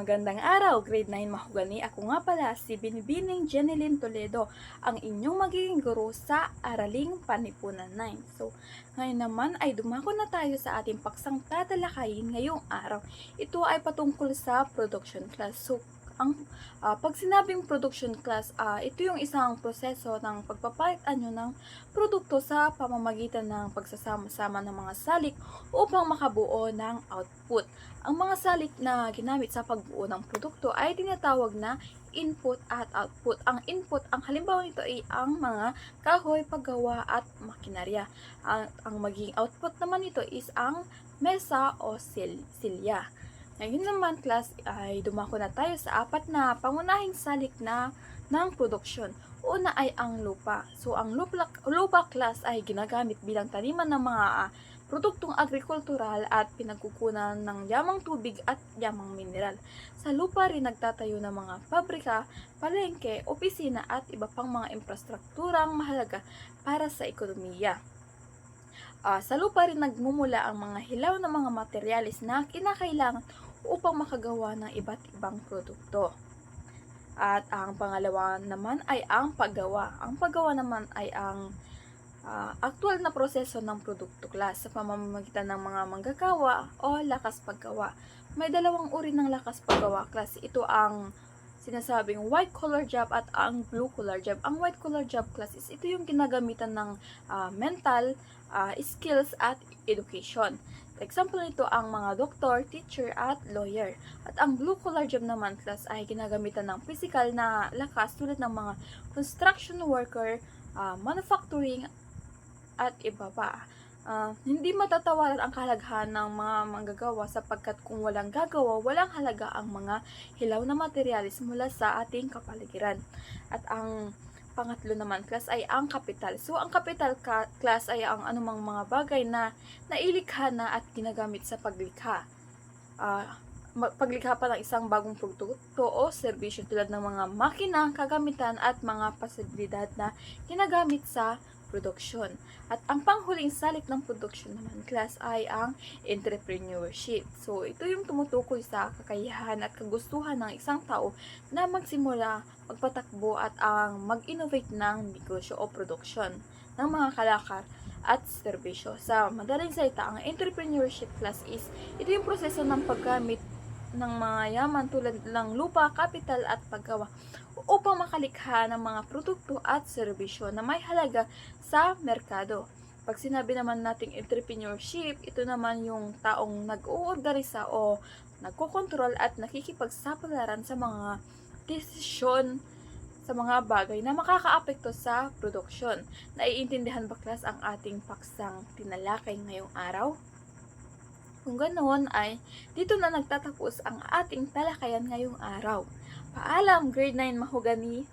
Magandang araw, Grade 9 Mahogany. Ako nga pala si Binibining Jeneline Toledo, ang inyong magiging guro sa Araling Panipunan 9. So, ngayon naman ay dumako na tayo sa ating paksang tatalakayin ngayong araw. Ito ay patungkol sa production class. So, pag sinabing production class, ito yung isang proseso ng pagpapalit anyo ng produkto sa pamamagitan ng pagsasama-sama ng mga salik upang makabuo ng output. Ang mga salik na ginamit sa pagbuo ng produkto ay tinatawag na input at output. Ang input, ang halimbawa nito ay ang mga kahoy, paggawa at makinarya. Ang magiging output naman nito is ang mesa o silya. Ngayon naman class ay dumako na tayo sa apat na pangunahing salik na ng produksyon. Una ay ang lupa. So ang lupa class ay ginagamit bilang taniman ng mga produktong agrikultural at pinagkukunan ng yamang tubig at yamang mineral. Sa lupa rin nagtatayo ng mga pabrika, palengke, opisina at iba pang mga infrastrukturang mahalaga para sa ekonomiya. Sa lupa rin nagmumula ang mga hilaw na mga materyales na kinakailangan upang makagawa ng iba't ibang produkto. At ang pangalawa naman ay ang paggawa. Ang paggawa naman ay ang aktual na proseso ng produkto class sa pamamagitan ng mga manggagawa o lakas paggawa. May dalawang uri ng lakas paggawa class. Ito ang sinasabing white collar job at ang blue collar job. Ang white collar job class is ito yung ginagamitan ng mental skills at education. Example nito ang mga doktor, teacher at lawyer. At ang blue collar job naman class ay ginagamitan ng physical na lakas tulad ng mga construction worker, manufacturing at iba pa. Hindi matatawaran ang kahalagahan ng mga manggagawa sapagkat kung walang gagawa, walang halaga ang mga hilaw na materyales mula sa ating kapaligiran. At ang pangatlo naman class ay ang kapital. So, ang kapital class ay ang anumang mga bagay na nailikha na at ginagamit sa paglikha. Paglikha pa ng isang bagong produkto o serbisyo tulad ng mga makina, kagamitan at mga pasibilidad na ginagamit sa produksyon. At ang panghuling salik ng produksyon naman class ay ang entrepreneurship. So, ito yung tumutukoy sa kakayahan at kagustuhan ng isang tao na magsimula, magpatakbo at ang mag-innovate ng negosyo o produksyon ng mga kalakal at serbisyo. Sa madaling salita, ang entrepreneurship class is ito yung proseso ng paggamit ng mga yaman tulad ng lupa, kapital at paggawa upang makalikha ng mga produkto at serbisyo na may halaga sa merkado. Pag sinabi naman nating entrepreneurship, ito naman yung taong nag-uorganisa o nagkokontrol at nakikipagsapalaran sa mga desisyon sa mga bagay na makakaapekto sa produksyon. Naiintindihan ba class ang ating paksang tinalakay ngayong araw? Kung ganoon ay dito na nagtatapos ang ating talakayan ngayong araw. Paalam, Grade 9 Mahogany!